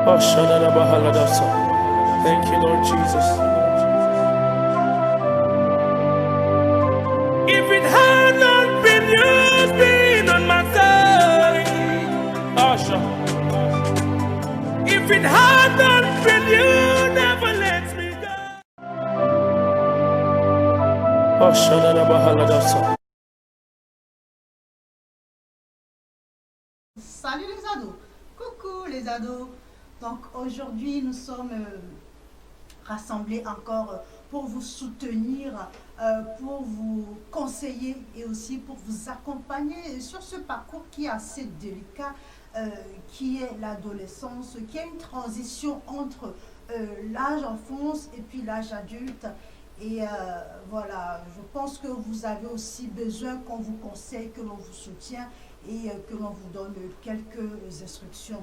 Thank you, Lord Jesus. If it had not been you being on my side, Asha. If it had not been you, never let me go. Salut les ados, coucou les ados. Donc aujourd'hui nous sommes rassemblés encore pour vous soutenir, pour vous conseiller et aussi pour vous accompagner sur ce parcours qui est assez délicat, qui est l'adolescence, qui est une transition entre l'âge enfance et puis l'âge adulte. Et voilà, je pense que vous avez aussi besoin qu'on vous conseille, que l'on vous soutient et que l'on vous donne quelques instructions.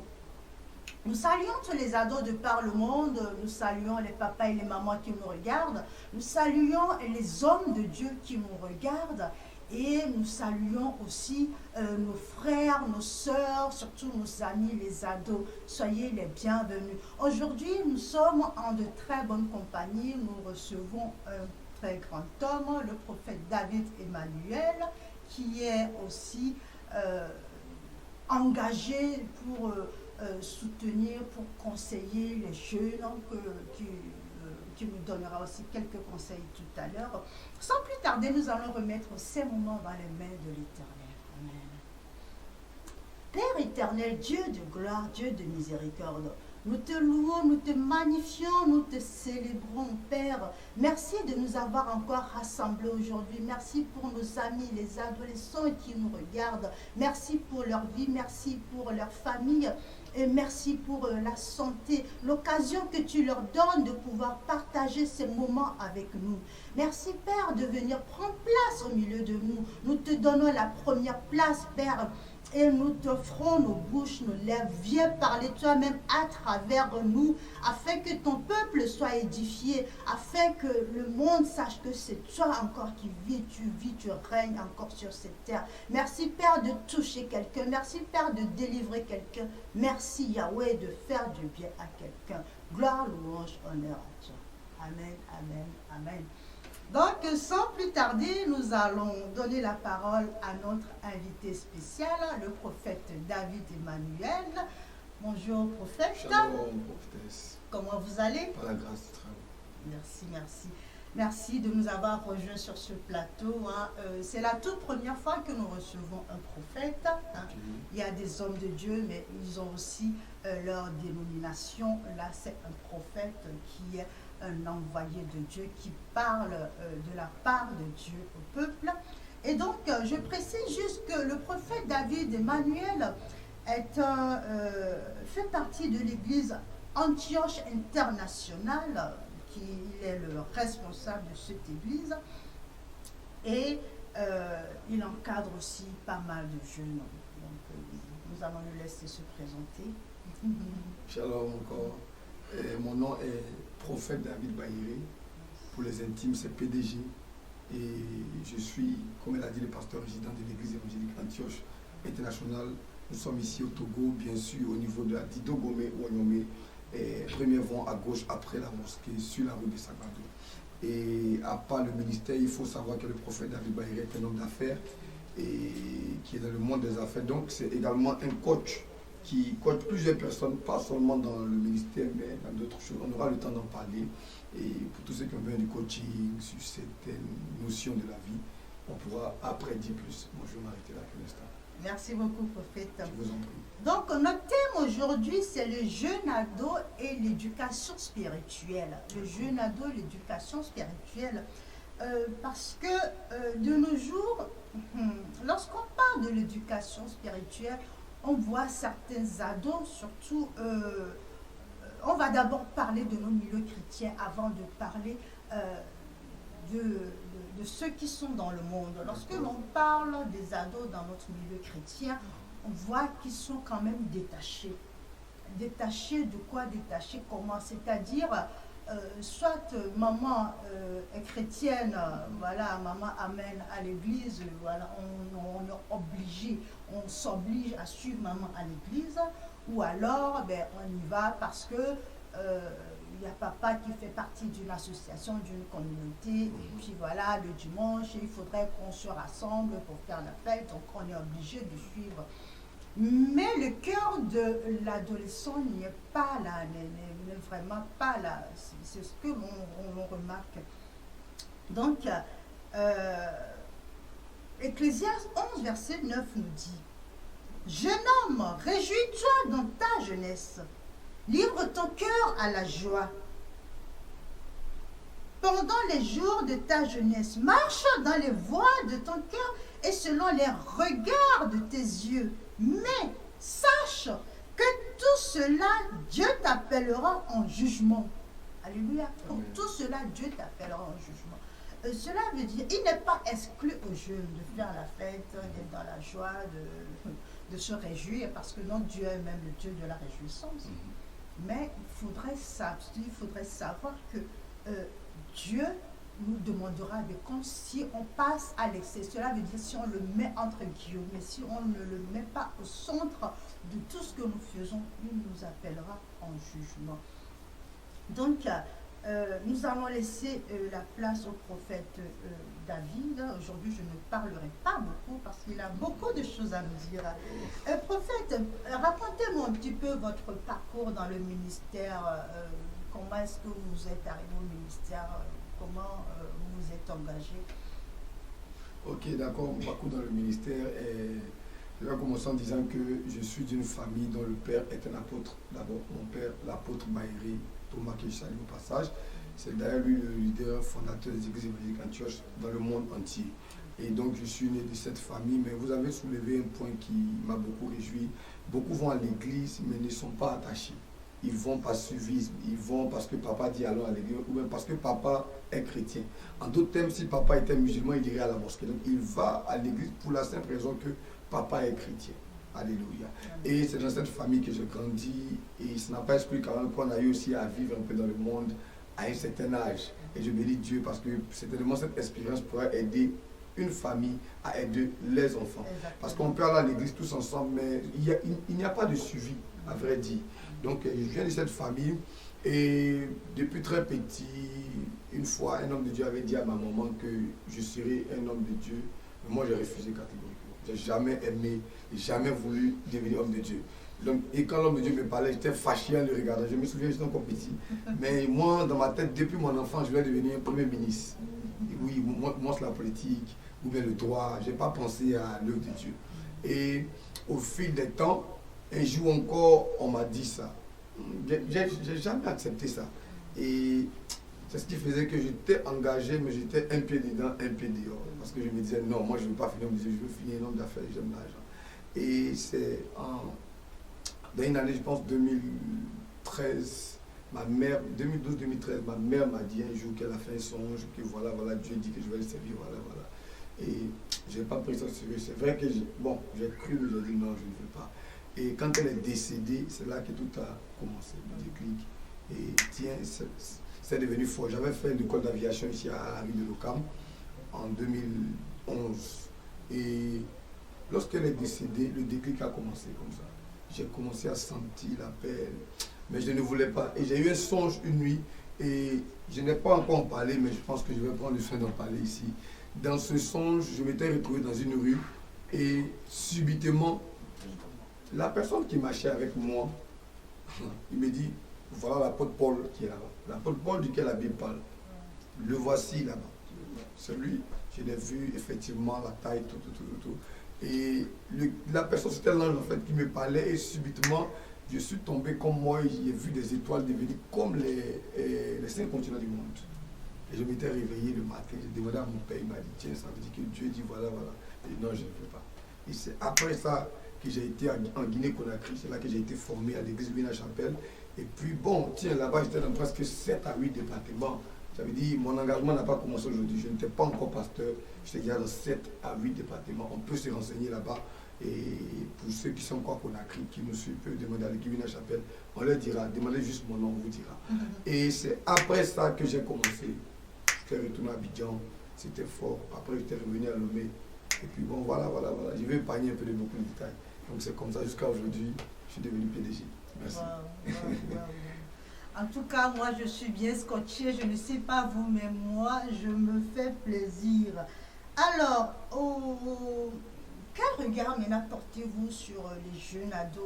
Nous saluons tous les ados de par le monde, nous saluons les papas et les mamans qui nous regardent, nous saluons les hommes de Dieu qui nous regardent et nous saluons aussi nos frères, nos sœurs, surtout nos amis, les ados. Soyez les bienvenus. Aujourd'hui, nous sommes en de très bonne compagnie. Nous recevons un très grand homme, le prophète David Emmanuel, qui est aussi engagé pour soutenir, pour conseiller les jeunes, qui nous donnera aussi quelques conseils tout à l'heure. Sans plus tarder, nous allons remettre ces moments dans les mains de l'Éternel. Amen. Père éternel, Dieu de gloire, Dieu de miséricorde, nous te louons, nous te magnifions, nous te célébrons, Père. Merci de nous avoir encore rassemblés aujourd'hui. Merci pour nos amis, les adolescents qui nous regardent. Merci pour leur vie, merci pour leur famille. Et merci pour la santé, l'occasion que tu leur donnes de pouvoir partager ces moments avec nous. Merci, Père, de venir prendre place au milieu de nous. Nous te donnons la première place, Père. Et nous t'offrons nos bouches, nos lèvres. Viens parler toi-même à travers nous, afin que ton peuple soit édifié, afin que le monde sache que c'est toi encore qui vis, tu règnes encore sur cette terre. Merci, Père, de toucher quelqu'un. Merci, Père, de délivrer quelqu'un. Merci, Yahweh, de faire du bien à quelqu'un. Gloire, louange, honneur à toi. Amen, amen, amen. Donc, sans plus tarder, nous allons donner la parole à notre invité spécial, le prophète David Emmanuel. Bonjour, prophète. Shalom, prophétesse. Comment vous allez? Par la grâce du travail. Merci, merci. Merci de nous avoir rejoints sur ce plateau. C'est la toute première fois que nous recevons un prophète. Il y a des hommes de Dieu, mais ils ont aussi leur dénomination. Là, c'est un prophète qui est un envoyé de Dieu qui parle de la part de Dieu au peuple. Et donc, je précise juste que le prophète David Emmanuel fait partie de l'église Antioche Internationale, qui est le responsable de cette église. Et il encadre aussi pas mal de jeunes. Donc, nous allons le laisser se présenter. Shalom encore. Mon nom est prophète David Bahiré. Pour les intimes, c'est PDG. Et je suis, comme elle a dit, le pasteur résident de l'église évangélique Antioche Internationale. Nous sommes ici au Togo, bien sûr, au niveau de la Didogome ou Onyome. Premier vent à gauche après la mosquée, sur la rue de Sagbado. Et à part le ministère, il faut savoir que le prophète David Bahiré est un homme d'affaires et qui est dans le monde des affaires. Donc, c'est également un coach qui coach plusieurs personnes, pas seulement dans le ministère, mais dans d'autres choses. On aura le temps d'en parler. Et pour tous ceux qui ont besoin du coaching sur certaines notions de la vie, on pourra après dire plus. Moi, je vais m'arrêter là pour l'instant. Merci beaucoup, prophète. Je vous en prie. Donc, notre thème aujourd'hui, c'est le jeune ado et l'éducation spirituelle. Le jeune ado et l'éducation spirituelle. Parce que de nos jours, lorsqu'on parle de l'éducation spirituelle, on voit certains ados, surtout, on va d'abord parler de nos milieux chrétiens avant de parler de ceux qui sont dans le monde. Lorsque l'on parle des ados dans notre milieu chrétien, on voit qu'ils sont quand même détachés. Détachés de quoi? Détachés comment? C'est-à-dire, soit maman est chrétienne, voilà, maman amène à l'église, voilà, on est obligé, on s'oblige à suivre maman à l'église, ou alors ben, on y va parce que il y a papa qui fait partie d'une association, d'une communauté, et puis voilà, le dimanche, il faudrait qu'on se rassemble pour faire la fête, donc on est obligé de suivre. Mais le cœur de l'adolescent n'y est pas là, n'est vraiment pas là. C'est ce que l'on remarque. Donc, Ecclésiaste 11, verset 9 nous dit: Jeune homme, réjouis-toi dans ta jeunesse, livre ton cœur à la joie. Pendant les jours de ta jeunesse, marche dans les voies de ton cœur et selon les regards de tes yeux. Mais sache que tout cela, Dieu t'appellera en jugement. Alléluia. Pour tout cela, Dieu t'appellera en jugement. Cela veut dire, il n'est pas exclu aux jeunes de faire la fête, d'être dans la joie, de se réjouir, parce que non, Dieu est même le Dieu de la réjouissance. Mais il faudrait savoir que Dieu nous demandera de compte si on passe à l'excès. Cela veut dire si on le met entre guillemets, si on ne le met pas au centre de tout ce que nous faisons, il nous appellera en jugement. Donc, nous allons laisser la place au prophète David. Aujourd'hui, je ne parlerai pas beaucoup parce qu'il a beaucoup de choses à nous dire. Prophète, racontez-moi un petit peu votre parcours dans le ministère. Comment est-ce que vous êtes arrivé au ministère? Comment vous vous êtes engagé? Ok, d'accord. Mon parcours dans le ministère je vais commencer en disant que je suis d'une famille dont le père est un apôtre. D'abord, mon père, l'apôtre Baïri, Thomas, que je salue au passage. C'est d'ailleurs lui le leader fondateur des églises évangéliques Antioche dans le monde entier. Et donc, je suis né de cette famille. Mais vous avez soulevé un point qui m'a beaucoup réjoui. Beaucoup vont à l'église, mais ne sont pas attachés. Ils vont par suivisme, ils vont parce que papa dit allons à l'église, ou même parce que papa est chrétien. En d'autres termes, si papa était musulman, il irait à la mosquée. Donc il va à l'église pour la simple raison que papa est chrétien. Alléluia. Et c'est dans cette famille que j'ai grandi, et ça n'a pas exclu quand même qu'on a eu aussi à vivre un peu dans le monde à un certain âge. Et je bénis Dieu parce que certainement cette expérience pourrait aider une famille à aider les enfants. Parce qu'on peut aller à l'église tous ensemble, mais il n'y a pas de suivi, à vrai dire. Donc, je viens de cette famille et depuis très petit, une fois, un homme de Dieu avait dit à ma maman que je serais un homme de Dieu. Mais moi, j'ai refusé catégoriquement. Je n'ai jamais aimé, jamais voulu devenir homme de Dieu. Donc, et quand l'homme de Dieu me parlait, j'étais fâché en le regardant. Je me souviens, j'étais encore petit. Mais moi, dans ma tête, depuis mon enfance, je voulais devenir premier ministre. Oui, moi, c'est la politique ou bien le droit. Je n'ai pas pensé à l'œuvre de Dieu. Et au fil des temps, un jour encore, on m'a dit ça. J'ai jamais accepté ça. Et c'est ce qui faisait que j'étais engagé, mais j'étais un pied dedans, un pied dehors. Parce que je me disais, non, moi je ne veux pas finir, je veux finir un homme d'affaires, j'aime l'argent. Et c'est dans une année, je pense 2013, ma mère, 2012-2013, ma mère m'a dit un jour qu'elle a fait un songe, que voilà, Dieu dit que je vais le servir, voilà. Et je n'ai pas pris ça au sérieux. C'est vrai que j'ai cru, mais j'ai dit non, je ne veux pas. Et quand elle est décédée, c'est là que tout a commencé, le déclic. Et tiens, c'est devenu fort. J'avais fait une école d'aviation ici à la ville de Lokam en 2011. Et lorsqu'elle est décédée, le déclic a commencé comme ça. J'ai commencé à sentir la paix, mais je ne voulais pas. Et j'ai eu un songe une nuit, et je n'ai pas encore en parlé, mais je pense que je vais prendre le soin d'en parler ici. Dans ce songe, je m'étais retrouvé dans une rue, et subitement, la personne qui marchait avec moi, il me dit, voilà l'apôtre Paul qui est là-bas. L'apôtre Paul duquel la Bible parle. Le voici là-bas. C'est lui. Je l'ai vu, effectivement, la taille, tout. Et la personne, c'était l'ange en fait qui me parlait, et subitement, je suis tombé comme moi, et j'ai vu des étoiles devenir comme les 5 continents du monde. Et je m'étais réveillé le matin, j'ai demandé à mon père, il m'a dit, tiens, ça veut dire que Dieu dit voilà. Et non, je ne veux pas. Et c'est après ça que j'ai été en Guinée-Conakry, c'est là que j'ai été formé à l'église de la Chapelle. Et puis bon, tiens, là-bas, j'étais dans presque 7 à 8 départements. Ça veut dire, mon engagement n'a pas commencé aujourd'hui. Je n'étais pas encore pasteur, j'étais déjà dans 7 à 8 départements. On peut se renseigner là-bas. Et pour ceux qui sont encore à Conakry, qui nous suivent, peuvent demander à l'église de la Chapelle. On leur dira, demandez juste mon nom, on vous dira. Et c'est après ça que j'ai commencé. J'étais retourné à Abidjan, c'était fort. Après, j'étais revenu à Lomé. Et puis bon, voilà. Je vais épargner un peu de beaucoup de détails. Donc c'est comme ça jusqu'à aujourd'hui. je suis devenu PDG. Merci. Wow. En tout cas, moi, je suis bien scotché. Je ne sais pas vous, mais moi, je me fais plaisir. Alors, quel regard maintenant portez-vous sur les jeunes ados,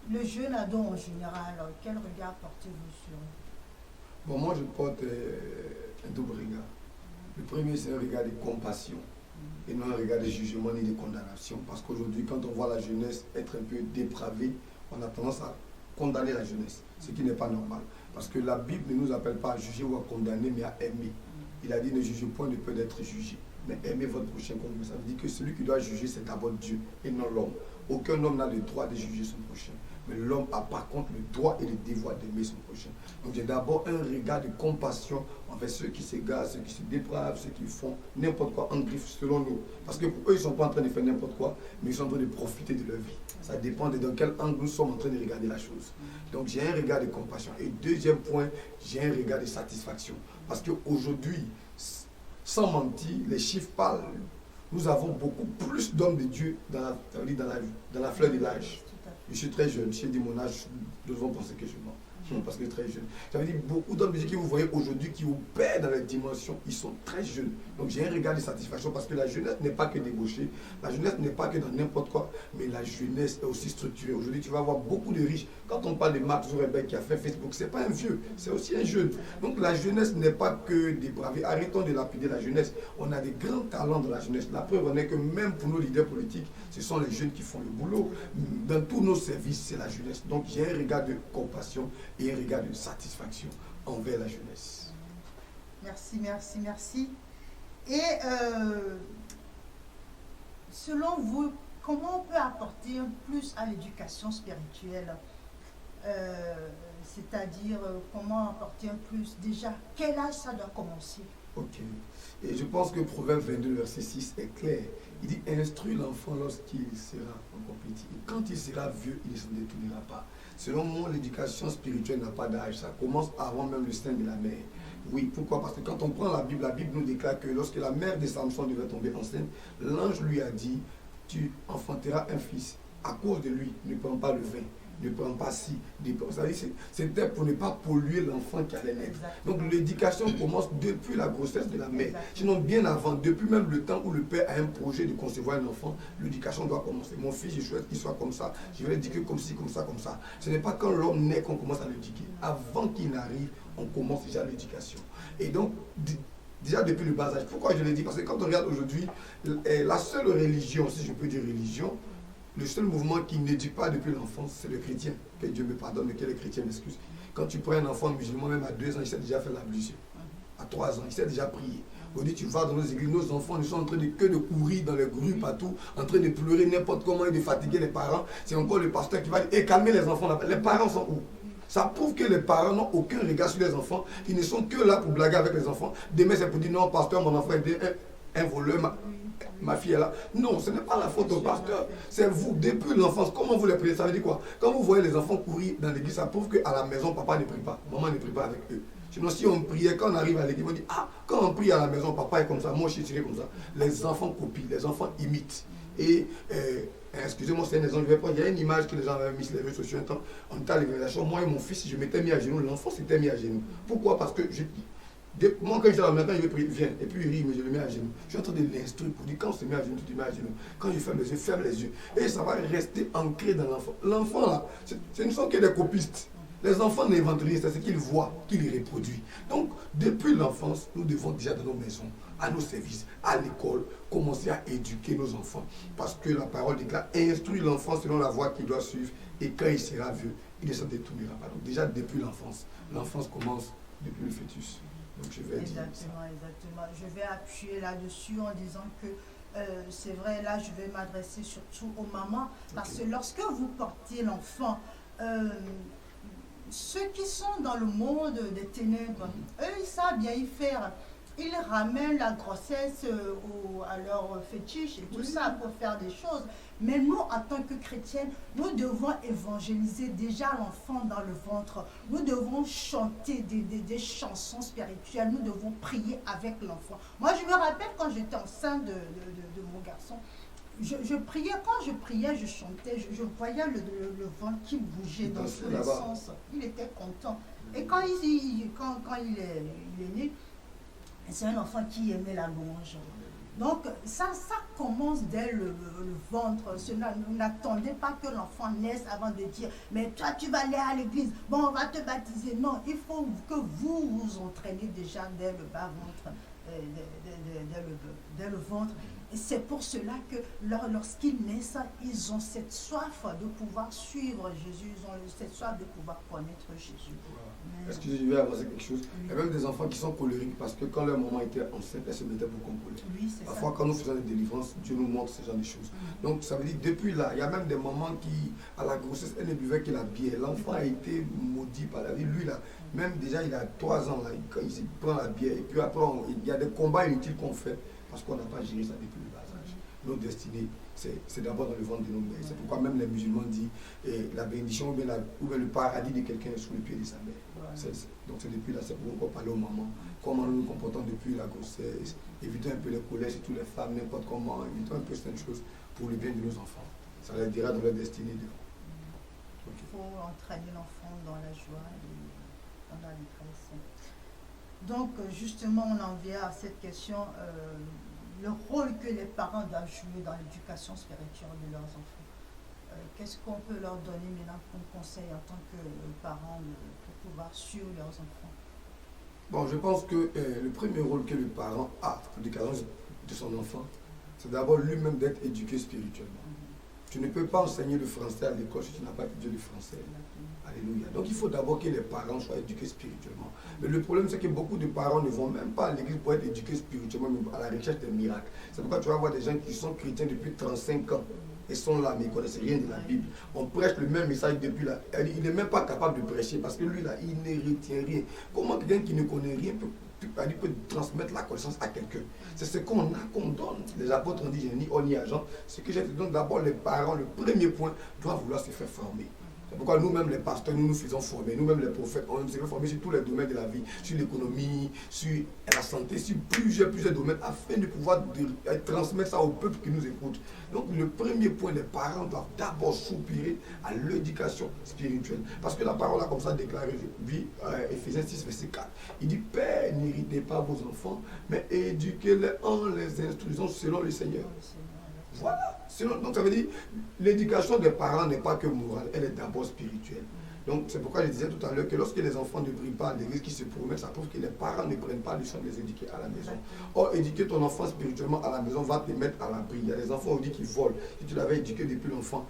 le jeune ado en général? Quel regard portez-vous sur eux? Bon, moi, je porte un double regard. Le premier, c'est un regard de compassion et non un regard de jugement ni de condamnation. Parce qu'aujourd'hui, quand on voit la jeunesse être un peu dépravée, on a tendance à condamner la jeunesse, ce qui n'est pas normal. Parce que la Bible ne nous appelle pas à juger ou à condamner, mais à aimer. Il a dit ne jugez point de peur d'être jugé, mais aimez votre prochain comme vous. Ça veut dire que celui qui doit juger, c'est d'abord Dieu et non l'homme. Aucun homme n'a le droit de juger son prochain. Mais l'homme a par contre le droit et le devoir d'aimer son prochain. Donc j'ai d'abord un regard de compassion envers ceux qui s'égarent, ceux qui se dépravent, ceux qui font n'importe quoi en griffe selon nous. Parce que pour eux, ils ne sont pas en train de faire n'importe quoi, mais ils sont en train de profiter de leur vie. Ça dépend de dans quel angle nous sommes en train de regarder la chose. Donc j'ai un regard de compassion. Et deuxième point, j'ai un regard de satisfaction. Parce qu'aujourd'hui, sans mentir, les chiffres parlent. Nous avons beaucoup plus d'hommes de Dieu dans la fleur de l'âge. Je suis très jeune, si je dis mon âge, nous devons penser que je mens. Parce que très jeune. Ça veut dire beaucoup d'hommes de Dieu que vous voyez aujourd'hui qui opèrent dans les dimensions, ils sont très jeunes. Donc j'ai un regard de satisfaction parce que la jeunesse n'est pas que débauchée, la jeunesse n'est pas que dans n'importe quoi, mais la jeunesse est aussi structurée. Aujourd'hui, tu vas avoir beaucoup de riches. Quand on parle de Mark Zuckerberg qui a fait Facebook, c'est pas un vieux, c'est aussi un jeune. Donc la jeunesse n'est pas que dépravée. Arrêtons de lapider la jeunesse. On a des grands talents dans la jeunesse. La preuve en est que même pour nos leaders politiques, ce sont les jeunes qui font le boulot. Dans tous nos services, c'est la jeunesse. Donc j'ai un regard de compassion et un regard de satisfaction envers la jeunesse. Merci. Et selon vous, comment on peut apporter un plus à l'éducation spirituelle? C'est-à-dire, comment apporter un plus? Déjà, quel âge ça doit commencer? Ok. Et je pense que Proverbe 22, verset 6 est clair. Il dit, instruis l'enfant lorsqu'il sera encore petit. Et quand il sera vieux, il ne s'en détournera pas. Selon moi, l'éducation spirituelle n'a pas d'âge. Ça commence avant même le sein de la mère. Oui, pourquoi? Parce que quand on prend la Bible nous déclare que lorsque la mère de Samson devait tomber enceinte, l'ange lui a dit, tu enfanteras un fils. À cause de lui, ne prends pas le vin, ne prends pas ci. C'était pour ne pas polluer l'enfant qui allait naître. Donc l'éducation commence depuis la grossesse de la mère. Sinon, bien avant, depuis même le temps où le père a un projet de concevoir un enfant, l'éducation doit commencer. Mon fils, je souhaite qu'il soit comme ça. Je vais l'éduquer comme ci, comme ça, comme ça. Ce n'est pas quand l'homme naît qu'on commence à l'éduquer. Avant qu'il n'arrive, on commence déjà l'éducation. Et donc, déjà depuis le bas âge. Pourquoi je l'ai dit? Parce que quand on regarde aujourd'hui, la seule religion, si je peux dire religion, le seul mouvement qui n'éduque pas depuis l'enfance, c'est le chrétien. Que Dieu me pardonne, mais que les chrétiens m'excusent. Quand tu prends un enfant musulman, même à 2 ans, il sait déjà faire l'ablution. À 3 ans, il sait déjà prier. Aujourd'hui, tu vas dans nos églises, nos enfants, ils sont en train de courir dans les grues partout, en train de pleurer n'importe comment et de fatiguer les parents. C'est encore le pasteur qui va dire, calmez les enfants là. Les parents sont où? Ça prouve que les parents n'ont aucun regard sur les enfants. Ils ne sont que là pour blaguer avec les enfants. Demain, c'est pour dire, non, pasteur, mon enfant est un voleur. Ma fille est là. Non, ce n'est pas la faute au pasteur. C'est vous, depuis l'enfance. Comment vous les priez? Ça veut dire quoi? Quand vous voyez les enfants courir dans l'église, ça prouve qu'à la maison, papa ne prie pas. Maman ne prie pas avec eux. Sinon, si on priait, quand on arrive à l'église, on dit, quand on prie à la maison, papa est comme ça, moi je suis tiré comme ça. Les enfants copient, les enfants imitent. Et, excusez-moi, c'est un exemple, je vais prendre, il y a une image que les gens avaient mis sur les réseaux sociaux un temps. On était à l'évaluation, moi et mon fils, si je m'étais mis à genoux, l'enfant s'était mis à genoux. Pourquoi? Parce que moi, quand je suis à la maison, je vais prier, viens, et puis il rit, mais je le mets à genoux. Je suis en train de l'instruire pour dire, quand on se met à genoux, tu te mets à genoux. Quand je ferme les yeux, et ça va rester ancré dans l'enfant. L'enfant, là, ce ne sont que des copistes. Les enfants n'inventent rien, c'est ce qu'ils voient, qu'ils reproduisent. Donc, depuis l'enfance, nous devons déjà dans nos maisons, à nos services, à l'école, commencer à éduquer nos enfants. Parce que la parole déclare, instruit l'enfant selon la voie qu'il doit suivre, et quand il sera vieux, il ne s'en détournera pas. Donc déjà depuis l'enfance commence depuis le fœtus. Donc je vais dire ça. Exactement. Je vais appuyer là-dessus en disant que c'est vrai, là je vais m'adresser surtout aux mamans, parce que lorsque vous portez l'enfant, ceux qui sont dans le monde des ténèbres, eux ils savent bien y faire. Ils ramènent la grossesse à leur fétiche et tout ça pour faire des choses. Mais nous, en tant que chrétiennes, nous devons évangéliser déjà l'enfant dans le ventre. Nous devons chanter des chansons spirituelles. Nous devons prier avec l'enfant. Moi, je me rappelle quand j'étais enceinte de mon garçon, je priais, quand je priais, je chantais, je voyais le ventre qui bougeait dans tous les sens. Il était content. Et quand il est né, c'est un enfant qui aimait la louange. Donc ça commence dès le ventre. On n'attendait pas que l'enfant naisse avant de dire « Mais toi, tu vas aller à l'église, bon, on va te baptiser. » Non, il faut que vous vous entraînez déjà dès le bas ventre, dès le ventre. Et c'est pour cela que lorsqu'ils naissent, ils ont cette soif de pouvoir suivre Jésus, ils ont cette soif de pouvoir connaître Jésus. Voilà. Est-ce que je vais avancer quelque chose? Il y a même des enfants qui sont colériques parce que quand leur maman était enceinte, elle se mettait beaucoup en colère. Oui, c'est Parfois, quand nous faisons des délivrances, Dieu nous montre ce genre de choses. Donc, ça veut dire que depuis là, il y a même des mamans qui, à la grossesse, elle ne buvait que la bière. L'enfant a été maudit par la vie. Lui, là, même déjà, il a 3 ans, là, quand il prend la bière. Et puis après, il y a des combats inutiles qu'on fait parce qu'on n'a pas géré ça depuis le bas âge. Notre destinée, c'est d'abord dans le ventre de nos mères. C'est pourquoi même les musulmans disent la bénédiction ou bien le paradis de quelqu'un est sous le pied de sa mère. Donc c'est depuis là, c'est pour qu'on parle aux mamans, comment nous nous comportons depuis la grossesse, évitons un peu les colères sur toutes les femmes, n'importe comment, évitons un peu certaines choses pour le bien de nos enfants. Ça les dira dans leur destinée. Il faut entraîner l'enfant dans la joie et dans la détresse. Donc justement, on en vient à cette question, le rôle que les parents doivent jouer dans l'éducation spirituelle de leurs enfants. Qu'est-ce qu'on peut leur donner maintenant comme conseil en tant que parents pour pouvoir suivre leurs enfants? Bon, je pense que le premier rôle que le parent a pour l'éducation de son enfant, c'est d'abord lui-même d'être éduqué spirituellement. Tu ne peux pas enseigner le français à l'école si tu n'as pas étudié le français. Alléluia. Donc il faut d'abord que les parents soient éduqués spirituellement. Mais le problème, c'est que beaucoup de parents ne vont même pas à l'église pour être éduqués spirituellement, mais à la recherche des miracles. C'est pourquoi tu vas voir des gens qui sont chrétiens depuis 35 ans et sont là, mais ils ne connaissent rien de la Bible. On prêche le même message depuis là. Il n'est même pas capable de prêcher parce que lui, là, il ne retient rien. Comment quelqu'un qui ne connaît rien peut transmettre la connaissance à quelqu'un? C'est ce qu'on a qu'on donne. Les apôtres ont dit, je n'ai ni or ni argent. Ce que j'ai dit, donc d'abord les parents, le premier point, doivent vouloir se faire former. C'est pourquoi nous-mêmes les pasteurs, nous nous faisons former. Nous-mêmes les prophètes, on se fait former sur tous les domaines de la vie, sur l'économie, sur la santé, sur plusieurs domaines, afin de pouvoir transmettre ça au peuple qui nous écoute. Donc le premier point, les parents doivent d'abord soupirer à l'éducation spirituelle. Parce que la parole a comme ça déclaré, Éphésiens 6, verset 4. Il dit, Père, n'héritez pas vos enfants, mais éduquez-les en les instruisant selon le Seigneur. Voilà. Donc ça veut dire, l'éducation des parents n'est pas que morale, elle est d'abord spirituelle. Donc c'est pourquoi je disais tout à l'heure que lorsque les enfants ne brillent pas à l'église, qui se promettent, ça prouve que les parents ne prennent pas le soin de les éduquer à la maison. Or, éduquer ton enfant spirituellement à la maison va te mettre à l'abri. Il y a des enfants qui volent. Si tu l'avais éduqué depuis l'enfant,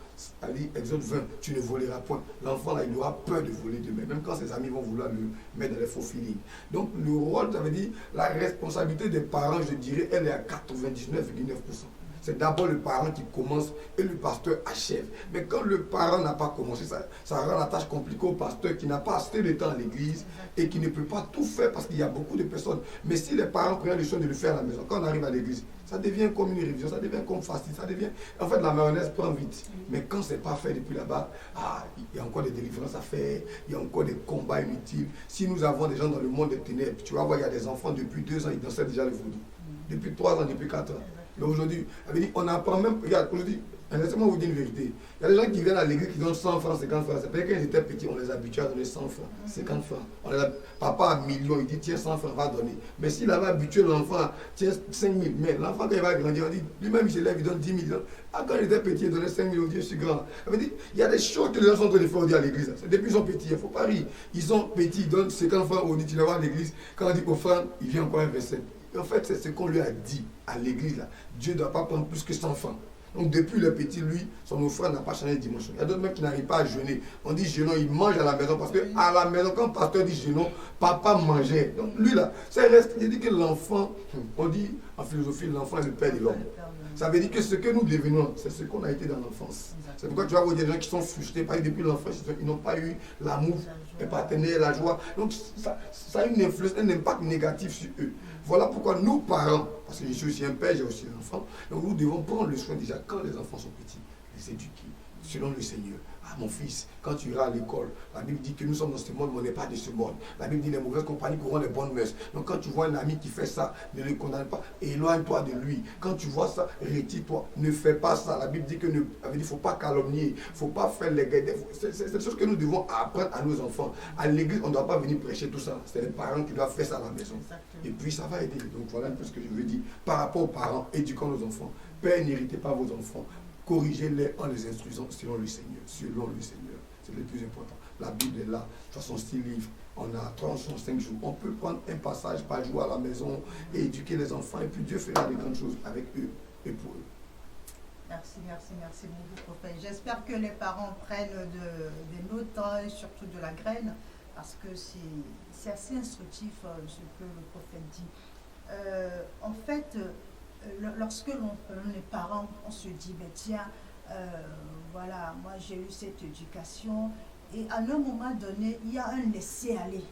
Exode 20, tu ne voleras point. L'enfant là, il aura peur de voler demain, même quand ses amis vont vouloir le mettre dans les faux feelings. Donc le rôle, ça veut dire, la responsabilité des parents, je dirais, elle est à 99,9%. C'est d'abord le parent qui commence et le pasteur achève. Mais quand le parent n'a pas commencé, ça rend la tâche compliquée au pasteur qui n'a pas assez de temps à l'église et qui ne peut pas tout faire parce qu'il y a beaucoup de personnes. Mais si les parents prennent le soin de le faire à la maison, quand on arrive à l'église, ça devient comme une révision, ça devient comme facile, ça devient... En fait, la mayonnaise prend vite. Mais quand ce n'est pas fait depuis là-bas, il y a encore des délivrances à faire, il y a encore des combats inutiles. Si nous avons des gens dans le monde des ténèbres, tu vas voir, il y a des enfants depuis 2 ans, ils dansaient déjà le vaudou. Depuis 3 ans, depuis 4 ans. Mais aujourd'hui, on apprend même, regarde, aujourd'hui, laissez-moi vous dire une vérité. Il y a des gens qui viennent à l'église qui donnent 100 francs, 50 francs. C'est parce que quand ils étaient petits, on les habituait à donner 100 francs, 50 francs. Papa a 1 million, il dit tiens 100 francs, va donner. Mais s'il avait habitué l'enfant, tiens 5 000. Mais l'enfant, quand il va grandir, on dit, lui-même il se lève, il donne 10 000. Quand il était petit, il donnait 5 000, on dit je suis grand. Ça veut dire, il y a des choses que les gens sont en train de faire à l'église. Depuis qu'ils sont petits, il ne faut pas rire. Ils sont petits, ils donnent 50 francs, on dit tu vas voir à l'église. Quand on dit offrande, il vient encore un verset. En fait, c'est ce qu'on lui a dit à l'église là. Dieu ne doit pas prendre plus que 100 francs. Donc depuis le petit, lui, son offrande n'a pas changé de dimension. Il y a d'autres mecs qui n'arrivent pas à jeûner. On dit jeûnons, il mange à la maison parce qu'à la maison, quand le pasteur dit jeûnons, papa mangeait. Donc lui là, ça reste. Il dit que l'enfant, on dit en philosophie, l'enfant est le père de l'homme. Ça veut dire que ce que nous devenons, c'est ce qu'on a été dans l'enfance. C'est pourquoi tu vas voir des gens qui sont frustrés parce que depuis l'enfance, ils n'ont pas eu l'amour, le partenaire, la joie. Donc ça a une influence, un impact négatif sur eux. Voilà pourquoi nous, parents, parce que je suis aussi un père, j'ai aussi un enfant, donc nous devons prendre le soin déjà, quand les enfants sont petits, les éduquer selon le Seigneur, Ah, mon fils, quand tu iras à l'école, la Bible dit que nous sommes dans ce monde, mais on n'est pas de ce monde. La Bible dit les mauvaises compagnies courront les bonnes mœurs. Donc quand tu vois un ami qui fait ça, ne le condamne pas, éloigne-toi de lui. Quand tu vois ça, retire-toi, ne fais pas ça. La Bible dit que il ne faut pas calomnier, il ne faut pas faire les guerres. C'est des choses que nous devons apprendre à nos enfants. À l'église, on ne doit pas venir prêcher tout ça. C'est les parents qui doivent faire ça à la maison. Exactement. Et puis ça va aider. Donc voilà un peu ce que je veux dire. Par rapport aux parents, éduquons nos enfants. Père, n'irritez pas vos enfants. Corrigez-les en les instruisant selon le Seigneur. Selon le Seigneur. C'est le plus important. La Bible est là, 66 livres. On a 365 jours. On peut prendre un passage par jour à la maison et éduquer les enfants. Et puis Dieu fera de grandes choses avec eux et pour eux. Merci beaucoup, prophète. J'espère que les parents prennent des notes, et surtout de la graine, parce que c'est assez instructif ce que le prophète dit. En fait, lorsque l'on est parent, on se dit, ben tiens, voilà, moi j'ai eu cette éducation, et à un moment donné, il y a un laisser-aller.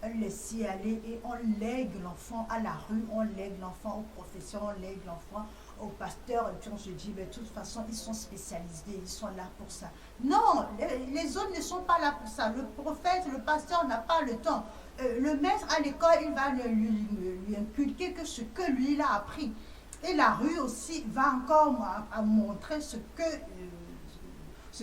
Un laisser-aller, et on lègue l'enfant à la rue, on lègue l'enfant aux professeurs, on lègue l'enfant au pasteur, et puis on se dit, mais de toute façon, ils sont spécialisés, ils sont là pour ça. Non, les autres ne sont pas là pour ça. Le prophète, le pasteur n'a pas le temps. Le maître à l'école, il va lui inculquer que ce que lui, il a appris. Et la rue aussi va encore montrer ce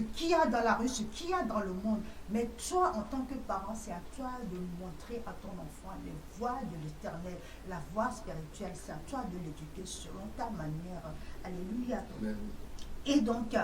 qu'il y a dans la rue, ce qu'il y a dans le monde. Mais toi, en tant que parent, c'est à toi de montrer à ton enfant les voies de l'éternel, la voie spirituelle. C'est à toi de l'éduquer selon ta manière. Alléluia. Amen. Et donc,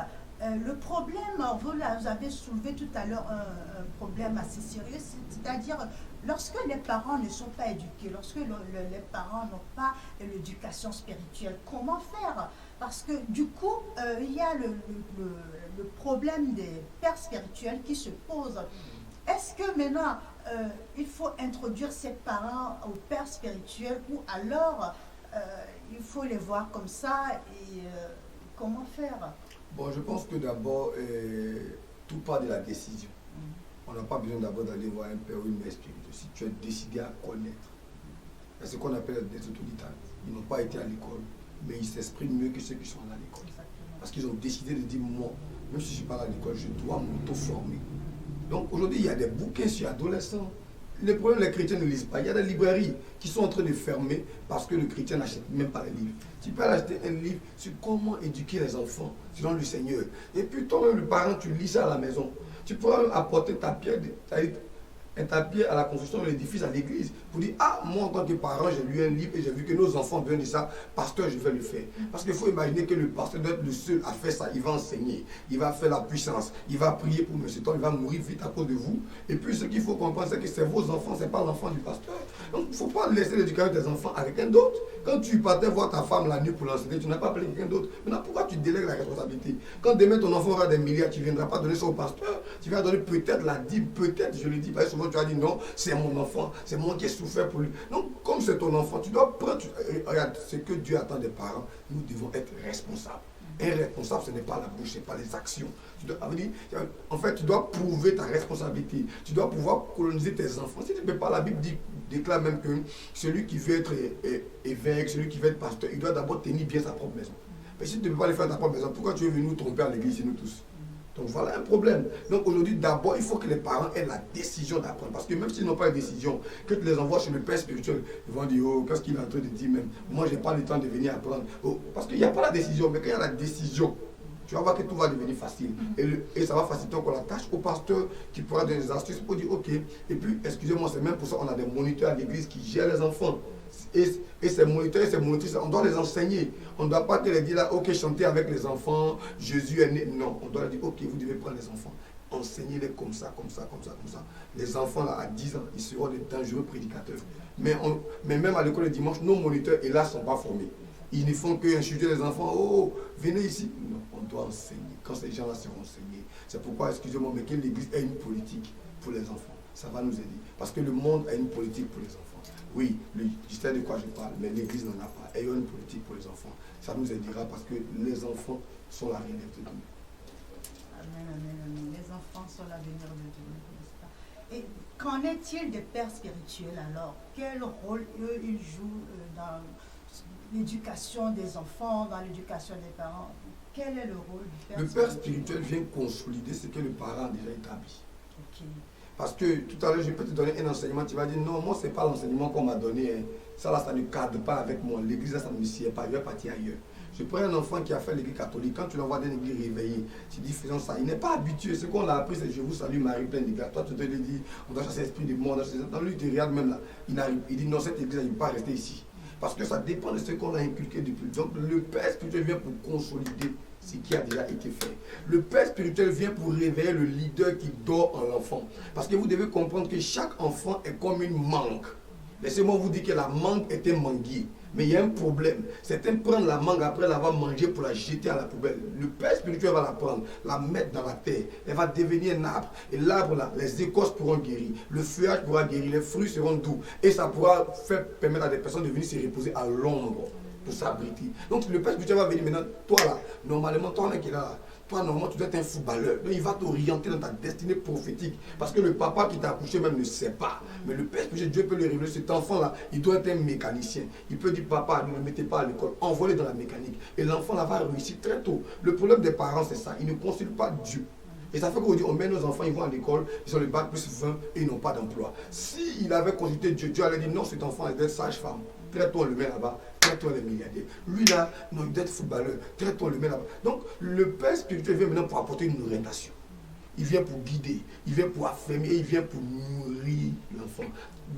le problème, vous avez soulevé tout à l'heure un problème assez sérieux, c'est-à-dire lorsque les parents ne sont pas éduqués, lorsque les parents n'ont pas l'éducation spirituelle, comment faire? Parce que du coup, il y a le problème des pères spirituels qui se pose. Est-ce que maintenant, il faut introduire ces parents aux pères spirituels ou alors il faut les voir comme ça et comment faire? Bon, je pense que d'abord, tout part de la décision. On n'a pas besoin d'abord d'aller voir un père ou une mère spirituelle. Si tu es décidé à connaître, c'est ce qu'on appelle des autodidactes. Ils n'ont pas été à l'école, mais ils s'expriment mieux que ceux qui sont à l'école. Parce qu'ils ont décidé de dire, moi, même si je ne suis pas à l'école, je dois m'auto-former. Donc aujourd'hui, il y a des bouquins sur adolescents. Le problème, les chrétiens ne lisent pas. Il y a des librairies qui sont en train de fermer parce que le chrétien n'achète même pas les livres. Tu peux acheter un livre sur comment éduquer les enfants selon le Seigneur. Et puis toi-même, le parent, tu lis ça à la maison. Tu pourras même apporter ta pierre à la construction de l'édifice à l'église pour dire, ah, moi en tant que parent, j'ai lu un livre et j'ai vu que nos enfants ont besoin de ça, pasteur, je vais le faire. Parce qu'il faut imaginer que le pasteur doit être le seul à faire ça. Il va enseigner, il va faire la puissance, il va prier pour M. Tom, il va mourir vite à cause de vous. Et puis ce qu'il faut comprendre, c'est que c'est vos enfants, ce n'est pas l'enfant du pasteur. Donc il ne faut pas laisser l'éducation des enfants à quelqu'un d'autre. Quand tu partais voir ta femme la nuit pour l'enseigner, tu n'as pas appelé quelqu'un d'autre. Maintenant, pourquoi tu délègues la responsabilité? Quand demain ton enfant aura des milliards, tu ne viendras pas donner ça au pasteur. Tu vas donner peut-être la dîme, peut-être, je le dis, parce que souvent tu as dit non, c'est mon enfant, c'est moi qui ai souffert pour lui. Donc, comme c'est ton enfant, tu dois prendre. Regarde, ce que Dieu attend des parents, nous devons être responsables. Un responsable, ce n'est pas la bouche, ce n'est pas les actions. En fait, tu dois prouver ta responsabilité. Tu dois pouvoir coloniser tes enfants. Si tu ne peux pas, la Bible déclare même que celui qui veut être évêque, celui qui veut être pasteur, il doit d'abord tenir bien sa propre maison. Mais si tu ne peux pas le faire dans ta propre maison, pourquoi tu es venu nous tromper à l'église, nous tous? Donc voilà un problème. Donc aujourd'hui, d'abord, il faut que les parents aient la décision d'apprendre. Parce que même s'ils n'ont pas la décision, que tu les envoies chez le père spirituel, ils vont dire, oh, qu'est-ce qu'il est en train de dire même? Moi, je n'ai pas le temps de venir apprendre. Oh, parce qu'il n'y a pas la décision, mais quand il y a la décision, tu vas voir que tout va devenir facile. Et ça va faciliter encore la tâche au pasteur qui pourra donner des astuces pour dire, ok. Et puis, excusez-moi, c'est même pour ça qu'on a des moniteurs à l'église qui gèrent les enfants. Et ces moniteurs et ces monitrices, on doit les enseigner. On ne doit pas te les dire là, ok, chanter avec les enfants, Jésus est né. Non, on doit leur dire, ok, vous devez prendre les enfants. Enseignez-les comme ça, comme ça, comme ça, comme ça. Les enfants là, à 10 ans, ils seront des dangereux prédicateurs. Mais même à l'école le dimanche, nos moniteurs, et là, ne sont pas formés. Ils ne font que insulter les enfants. Oh, venez ici. Non, on doit enseigner. Quand ces gens-là seront enseignés. C'est pourquoi, excusez-moi, mais que l'Église ait une politique pour les enfants. Ça va nous aider. Parce que le monde a une politique pour les enfants. Oui, je sais de quoi je parle, mais l'Église n'en a pas. Ayons une politique pour les enfants. Ça nous aidera parce que les enfants sont la relève de Dieu. Amen, amen, amen. Les enfants sont l'avenir de Dieu, n'est-ce pas? Et qu'en est-il des pères spirituels alors? Quel rôle eux ils jouent dans l'éducation des enfants, dans l'éducation des parents? Quel est le rôle du père Le père spirituel vient consolider ce que le parent a déjà établi. Ok. Parce que tout à l'heure, je peux te donner un enseignement, tu vas dire non, moi, ce n'est pas l'enseignement qu'on m'a donné. Hein. Ça, là, ça ne cadre pas avec moi. L'église, là, ça ne me sied pas. Je vais partir ailleurs. Je prends un enfant qui a fait l'église catholique. Quand tu l'envoies dans une église réveillée, tu dis faisons ça. Il n'est pas habitué. Ce qu'on a appris, c'est je vous salue, Marie, pleine de grâce. Toi, tu te dis on doit chasser l'esprit du monde. Dans lui, tu regardes même là. Il dit non, cette église, il ne peut pas rester ici. Parce que ça dépend de ce qu'on a inculqué depuis. Donc, le père spirituel vient pour consolider ce qui a déjà été fait. Le père spirituel vient pour réveiller le leader qui dort en l'enfant. Parce que vous devez comprendre que chaque enfant est comme une mangue. Laissez-moi vous dire que la mangue est un manguier. Mais il y a un problème. Certains prennent la mangue après l'avoir mangée pour la jeter à la poubelle. Le père spirituel va la prendre, la mettre dans la terre. Elle va devenir un arbre. Et l'arbre là, les écorces pourront guérir. Le feuillage pourra guérir. Les fruits seront doux. Et ça pourra permettre à des personnes de venir se reposer à l'ombre pour s'abriter. Donc le père spirituel va venir maintenant. Toi là, normalement, toi là qui est là, toi, normalement, tu dois être un footballeur. Donc, il va t'orienter dans ta destinée prophétique. Parce que le papa qui t'a accouché même ne sait pas. Mais le père spirituel, Dieu peut le révéler. Cet enfant-là, il doit être un mécanicien. Il peut dire, papa, ne le mettez pas à l'école. Envoie-le dans la mécanique. Et l'enfant là va réussir très tôt. Le problème des parents, c'est ça. Ils ne consultent pas Dieu. Et ça fait qu'aujourd'hui, on met nos enfants, ils vont à l'école, ils ont le bac plus 20 et ils n'ont pas d'emploi. S'il avait consulté Dieu, Dieu allait dire, non, cet enfant est sage-femme. Traite-toi, on le met là-bas. Traite-toi les milliardaires. Lui là, non, il doit être footballeur. Traite-toi, on le met là-bas. Donc, le père spirituel vient maintenant pour apporter une orientation. Il vient pour guider, il vient pour affermir, il vient pour nourrir l'enfant.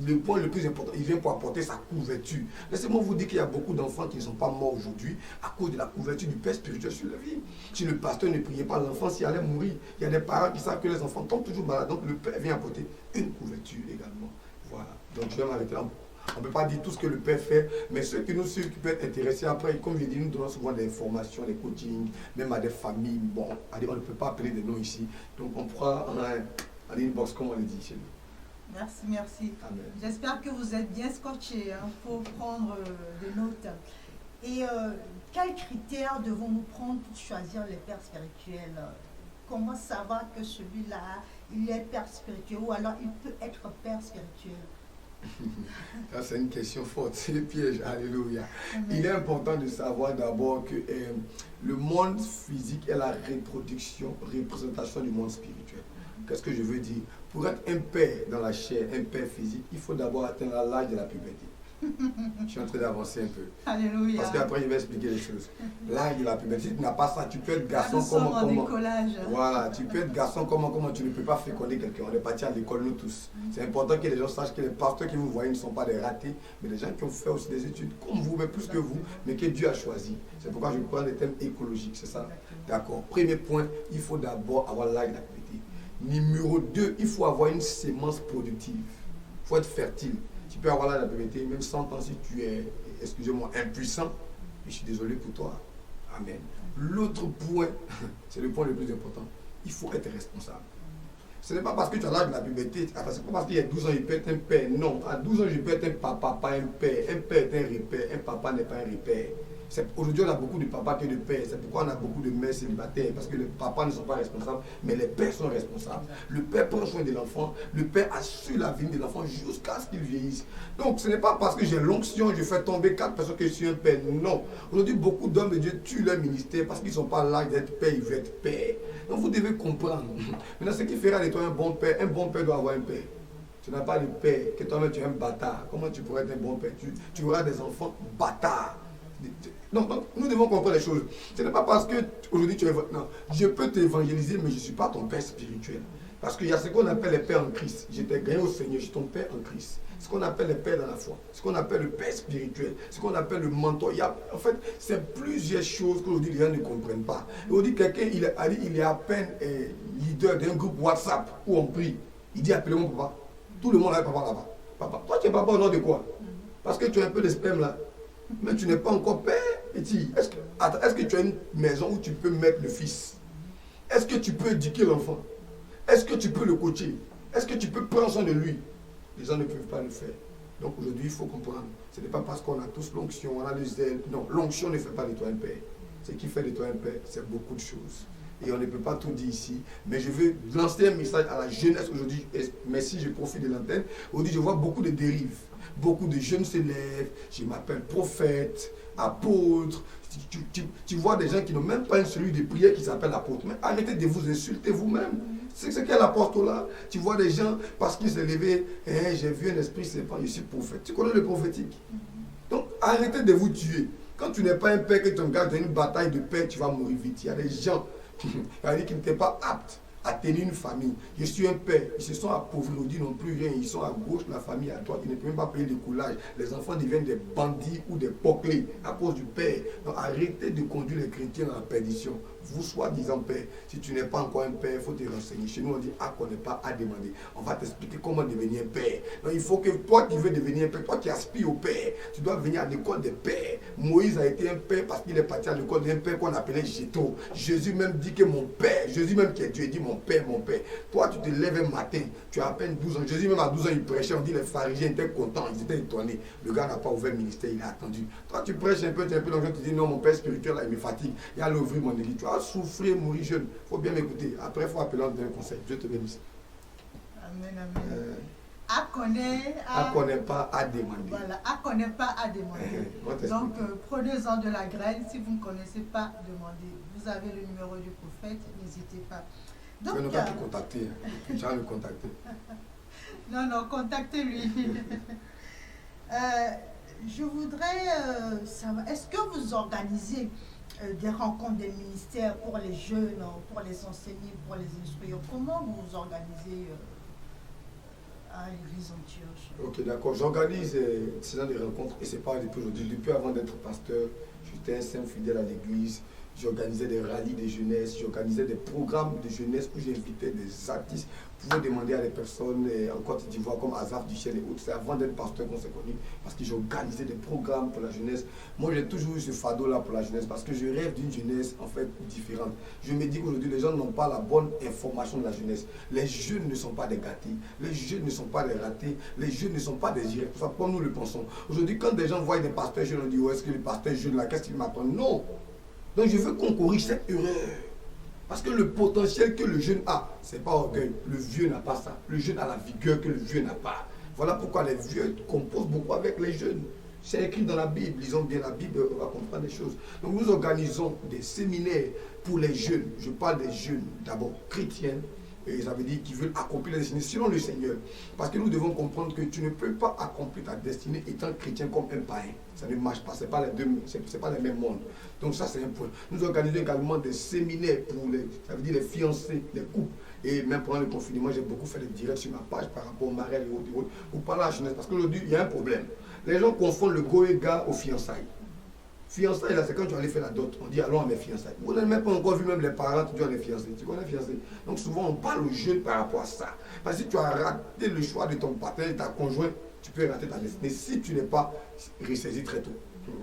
Le point le plus important, il vient pour apporter sa couverture. Laissez-moi vous dire qu'il y a beaucoup d'enfants qui ne sont pas morts aujourd'hui à cause de la couverture du père spirituel sur la vie. Si le pasteur ne priait pas, l'enfant s'il allait mourir. Il y a des parents qui savent que les enfants tombent toujours malades. Donc le père vient apporter une couverture également. Voilà. Donc je vais m'arrêter là. On ne peut pas dire tout ce que le père fait, mais ceux qui nous suivent, qui peuvent être intéressés après, comme je dis, nous donnons souvent des formations, des coachings, même à des familles. Bon, on ne peut pas appeler des noms ici. Donc on pourra en inbox, comme on le dit chez nous. Merci, merci. Amen. J'espère que vous êtes bien scotchés pour prendre des notes. Et quels critères devons-nous prendre pour choisir les pères spirituels? Comment savoir que celui-là, il est père spirituel ou alors il peut être père spirituel? Ça, c'est une question forte, c'est le piège, alléluia. Amen. Il est important de savoir d'abord que le monde physique est la représentation du monde spirituel. Qu'est-ce que je veux dire? Pour être un père dans la chair, un père physique, il faut d'abord atteindre l'âge de la puberté. Je suis en train d'avancer un peu. Alléluia. Parce qu'après, je vais expliquer les choses. L'âge de la puberté, si tu n'as pas ça, tu peux être garçon comment. Voilà, tu peux être garçon comment tu ne peux pas féconder quelqu'un. On est parti à l'école, nous tous. C'est important que les gens sachent que les pasteurs que vous voyez ne sont pas des ratés, mais des gens qui ont fait aussi des études comme vous, mais plus que vous, mais que Dieu a choisi. C'est pourquoi je prends les thèmes écologiques, c'est ça? D'accord. Premier point, il faut d'abord avoir l'âge de la puberté. Numéro 2, il faut avoir une sémence productive. Il faut être fertile. Tu peux avoir l'âge de la puberté, même 100 ans si tu es, excusez-moi, impuissant. Je suis désolé pour toi. Amen. L'autre point, c'est le point le plus important. Il faut être responsable. Ce n'est pas parce que tu as l'âge de la puberté, ce n'est pas parce qu'il y a 12 ans, il peut être un père. Non, à 12 ans, je peux être un papa, pas un père. Un père est un repère, un papa n'est pas un repère. Aujourd'hui, on a beaucoup de papas que de pères. C'est pourquoi on a beaucoup de mères célibataires. Parce que les papas ne sont pas responsables, mais les pères sont responsables. Le père prend soin de l'enfant. Le père assure la vie de l'enfant jusqu'à ce qu'il vieillisse. Donc, ce n'est pas parce que j'ai l'onction, je fais tomber 4 personnes que je suis un père. Non. Aujourd'hui, beaucoup d'hommes de Dieu tuent leur ministère parce qu'ils ne sont pas là d'être père, ils veulent être père. Donc, vous devez comprendre. Maintenant, ce qui fera de toi un bon père doit avoir un père. Tu n'as pas de père, que toi-même tu es un bâtard. Comment tu pourrais être un bon père? Tu auras des enfants bâtards. Donc, nous devons comprendre les choses. Ce n'est pas parce que aujourd'hui tu es... Non, je peux t'évangéliser, mais je ne suis pas ton père spirituel. Parce qu'il y a ce qu'on appelle les pères en Christ. J'étais gagné au Seigneur, je suis ton père en Christ. Ce qu'on appelle les pères dans la foi. Ce qu'on appelle le père spirituel. Ce qu'on appelle le mentor. En fait, c'est plusieurs choses qu'aujourd'hui les gens ne comprennent pas. Aujourd'hui, quelqu'un, il est à peine leader d'un groupe WhatsApp où on prie. Il dit appelez mon papa. Tout le monde a un papa là-bas. Papa, toi tu es papa au nom de quoi? Parce que tu as un peu de sperme là. Mais tu n'es pas encore père. Est-ce que tu as une maison où tu peux mettre le fils? Est-ce que tu peux éduquer l'enfant? Est-ce que tu peux le coacher? Est-ce que tu peux prendre soin de lui? Les gens ne peuvent pas le faire. Donc aujourd'hui, il faut comprendre. Ce n'est pas parce qu'on a tous l'onction, on a le zèle. Non, l'onction ne fait pas de toi un père. Ce qui fait de toi un père, c'est beaucoup de choses. Et on ne peut pas tout dire ici. Mais je veux lancer un message à la jeunesse aujourd'hui. Mais si je profite de l'antenne, aujourd'hui, je vois beaucoup de dérives. Beaucoup de jeunes s'élèvent. Je m'appelle prophète. apôtre. Tu vois des gens qui n'ont même pas une cellule de prière qui s'appelle apôtre. Mais arrêtez de vous insulter vous-même. C'est ce qu'est l'apostolat. Tu vois des gens, parce qu'ils se levaient, j'ai vu un esprit, c'est pas, je suis prophète. Tu connais le prophétique. Donc arrêtez de vous tuer. Quand tu n'es pas un père que tu engages dans une bataille de paix, tu vas mourir vite. Il y a des gens qui n'étaient pas aptes à tenir une famille. Je suis un père. Ils se sont appauvris, ils n'ont plus rien. Ils sont à gauche, la famille à droite. Ils ne peuvent même pas payer le coulage. Les enfants deviennent des bandits ou des poclés à cause du père. Donc arrêtez de conduire les chrétiens à la perdition. Vous, soi-disant père, si tu n'es pas encore un père, il faut te renseigner. Chez nous, on dit à connaît pas, à demander. On va t'expliquer comment devenir père. Donc il faut que toi qui veux devenir un père, toi qui aspires au père, tu dois venir à l'école des pères. Moïse a été un père parce qu'il est parti à l'école d'un père qu'on appelait Jétro. Jésus même dit que mon père, Jésus même qui est Dieu, dit mon père, mon père. Toi, tu te lèves un matin, tu as à peine 12 ans. Jésus même à 12 ans, il prêchait, on dit les pharisiens étaient contents, ils étaient étonnés. Le gars n'a pas ouvert le ministère, il a attendu. Toi, tu prêches un peu, tu es un peu dans le tu dis non, mon père spirituel, là, il me fatigue. Il a l'ouvrir mon église. Tu vas souffrir, mourir jeune. Il faut bien m'écouter. Après, il faut appeler un conseil. Dieu te bénisse. Amen, amen. À connaît pas, à demander. Voilà, à connaît pas, à demander. Donc, prenez-en de la graine. Si vous ne connaissez pas, demandez. Vous avez le numéro du prophète, n'hésitez pas. Donc, je ne vais pas te contacter. Tu vas me contacter. Non, contactez-lui. Je voudrais savoir, est-ce que vous organisez des rencontres des ministères pour les jeunes, pour les enseignants, pour les instruire? Comment vous vous organisez à l'église Antioche? Ok, d'accord. J'organise ces genre de rencontres et c'est pas depuis aujourd'hui. Depuis avant d'être pasteur, j'étais un saint fidèle à l'église. J'organisais des rallyes de jeunesse, j'organisais des programmes de jeunesse où j'invitais des artistes. Vous pouvez demander à des personnes en Côte d'Ivoire comme Azaf Duchel et autres. C'est avant d'être pasteur qu'on s'est connus parce que j'organisais des programmes pour la jeunesse. Moi, j'ai toujours eu ce fardeau-là pour la jeunesse parce que je rêve d'une jeunesse en fait différente. Je me dis qu'aujourd'hui, les gens n'ont pas la bonne information de la jeunesse. Les jeunes ne sont pas des gâtés, les jeunes ne sont pas des ratés, les jeunes ne sont pas des irresponsables comme nous le pensons. Aujourd'hui, quand des gens voient des pasteurs jeunes, on dit oh, est-ce que le pasteur jeune là, qu'est-ce qu'il m'attend? Non! Donc je veux qu'on corrige cette erreur. Parce que le potentiel que le jeune a, ce n'est pas orgueil. Le vieux n'a pas ça. Le jeune a la vigueur que le vieux n'a pas. Voilà pourquoi les vieux composent beaucoup avec les jeunes. C'est écrit dans la Bible. Lisons bien la Bible, on va comprendre des choses. Donc nous organisons des séminaires pour les jeunes. Je parle des jeunes d'abord chrétiens. Et ça veut dire qu'ils veulent accomplir la destinée selon le Seigneur. Parce que nous devons comprendre que tu ne peux pas accomplir ta destinée étant chrétien comme un païen. Ça ne marche pas. Ce n'est pas les mêmes mondes. Donc ça, c'est un point. Nous organisons également des séminaires pour ça veut dire les fiancés, les couples. Et même pendant le confinement, j'ai beaucoup fait des directs sur ma page par rapport au mariage et autres. Pour parler à la jeunesse. Parce qu'aujourd'hui, il y a un problème. Les gens confondent le goéga aux fiançailles. Fiançailles, là, c'est quand tu allais faire la dot. On dit allons à mes fiançailles. Vous n'avez même pas encore vu même les parents, tu dois les fiancer. Tu connais les fiancés. Donc souvent, on parle aux jeunes par rapport à ça. Parce que si tu as raté le choix de ton partenaire, de ta conjointe, tu peux rater ta destinée si tu n'es pas ressaisi très tôt.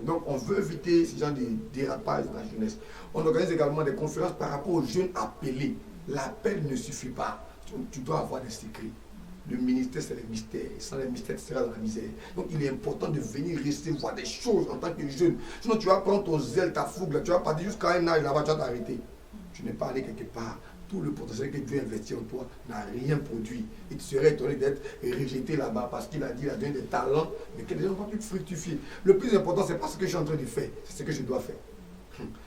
Donc on veut éviter ce genre de dérapage dans la jeunesse. On organise également des conférences par rapport aux jeunes appelés. L'appel ne suffit pas. Tu dois avoir des secrets. Le ministère, c'est les mystères. Sans les mystères, tu seras dans la misère. Donc, il est important de venir recevoir des choses en tant que jeune. Sinon, tu vas prendre ton zèle, ta fougue, là, tu vas partir jusqu'à un âge là-bas, tu vas t'arrêter. Tu n'es pas allé quelque part. Tout le potentiel que Dieu a investi en toi n'a rien produit. Et tu serais étonné d'être rejeté là-bas parce qu'il a dit qu'il a donné des talents, mais que les gens n'ont pas pu fructifier. Le plus important, ce n'est pas ce que je suis en train de faire, c'est ce que je dois faire.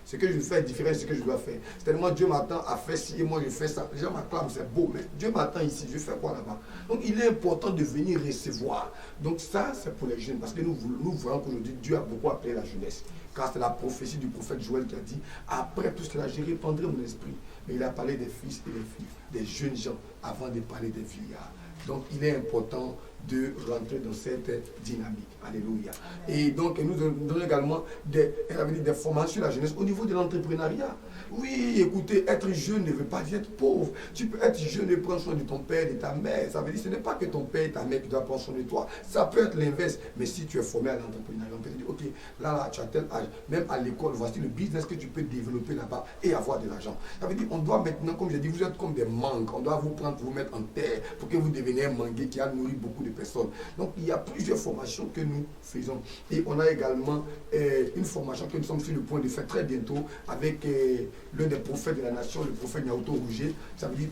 Ce que je fais est différent de ce que je dois faire. C'est tellement Dieu m'attend à faire ci et moi je fais ça. Les gens m'acclament, c'est beau, mais Dieu m'attend ici, je fais quoi là-bas? Donc il est important de venir recevoir. Donc ça, c'est pour les jeunes, parce que nous voyons qu'aujourd'hui, Dieu a beaucoup appelé la jeunesse. Car c'est la prophétie du prophète Joël qui a dit, après tout cela, je répandrai mon esprit. Mais il a parlé des fils et des filles, des jeunes gens, avant de parler des vieillards. Donc il est important de rentrer dans cette dynamique. Alléluia. Et donc nous donnons également des formations sur la jeunesse au niveau de l'entrepreneuriat. Oui, écoutez, être jeune ne veut pas dire être pauvre. Tu peux être jeune et prendre soin de ton père et de ta mère. Ça veut dire que ce n'est pas que ton père et ta mère qui doivent prendre soin de toi. Ça peut être l'inverse. Mais si tu es formé à l'entrepreneuriat, on peut te dire, ok, là, tu as tel âge. Même à l'école, voici le business que tu peux développer là-bas et avoir de l'argent. Ça veut dire qu'on doit maintenant, comme j'ai dit, vous êtes comme des mangues. On doit vous prendre, vous mettre en terre pour que vous deveniez un manguier qui a nourri beaucoup de personnes. Donc, il y a plusieurs formations que nous faisons. Et on a également une formation que nous sommes sur le point de faire très bientôt avec l'un des prophètes de la nation, le prophète Niaouto Rouget. Ça veut dire